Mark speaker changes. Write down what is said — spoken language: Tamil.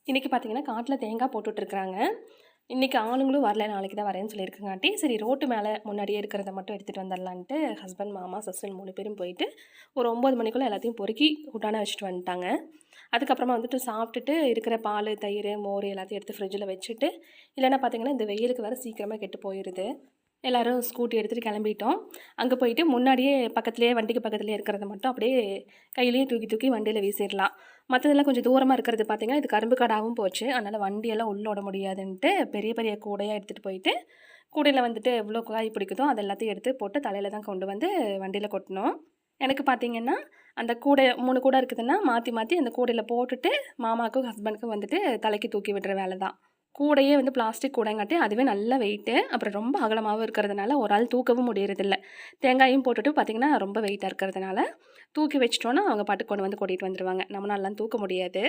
Speaker 1: இன்றைக்கி பார்த்தீங்கன்னா காட்டில் தேங்காய் போட்டுட்ருக்குறாங்க. இன்றைக்கி ஆளுங்களும் வரல, நாளைக்கு தான் வரேன்னு சொல்லியிருக்கங்காட்டி, சரி ரோட்டு மேலே முன்னாடியே இருக்கிறத மட்டும் எடுத்துகிட்டு வந்துடலான்ட்டு ஹஸ்பண்ட், மாமா, சஸ்பண்ட் 3 பேரும் போயிட்டு ஒரு 9 மணிக்குள்ளே எல்லாத்தையும் பொறுக்கி உடான வச்சுட்டு வந்துட்டாங்க. அதுக்கப்புறமா வந்துட்டு சாப்பிட்டுட்டு இருக்கிற பால், தயிர், மோர் எல்லாத்தையும் எடுத்து ஃப்ரிட்ஜில் வச்சுட்டு, இல்லைன்னா பார்த்தீங்கன்னா இந்த வெயிலுக்கு வேறு சீக்கிரமாக கெட்டு போயிடுது. எல்லோரும் ஸ்கூட்டி எடுத்துகிட்டு கிளம்பிட்டோம். அங்கே போயிட்டு முன்னாடியே பக்கத்துலேயே வண்டிக்கு பக்கத்துலேயே இருக்கிறத மட்டும் அப்படியே கையிலேயே தூக்கி தூக்கி வண்டியில் வீசிடலாம். மற்றதெல்லாம் கொஞ்சம் தூரமாக இருக்கிறது பார்த்திங்கன்னா இது கரும்பு காடாகவும் போச்சு. அதனால் வண்டியெல்லாம் உள்ளே விட முடியாதுன்ட்டு பெரிய பெரிய கூடையாக எடுத்துகிட்டு போயிட்டு கூடையில் வந்துட்டு எவ்வளோ காய் பிடிக்குதோ அது எல்லாத்தையும் எடுத்து போட்டு தலையில் தான் கொண்டு வந்து வண்டியில் கொட்டினோம். எனக்கு பார்த்திங்கன்னா அந்த கூடை 3 கூடை இருக்குதுன்னா மாற்றி மாற்றி அந்த கூடையில் போட்டுட்டு மாமாவுக்கும் ஹஸ்பண்டுக்கும் வந்துட்டு தலைக்கு தூக்கி விடுற வேலை தான். கூடையே வந்து பிளாஸ்டிக் கூடைங்காட்டி அதுவே நல்ல வெயிட்டு. அப்புறம் ரொம்ப அகலமாகவும் இருக்கிறதுனால ஒரு ஆள் தூக்கவும் முடியறதில்ல. தேங்காயும் போட்டுட்டு பார்த்திங்கன்னா ரொம்ப வெயிட்டாக இருக்கிறதுனால தூக்கி வச்சிட்டோன்னா அவங்க பாட்டுக்கு கொண்டு வந்து கொட்டிட்டு வந்துடுவாங்க. நம்மளாலலாம் தூக்க முடியாது.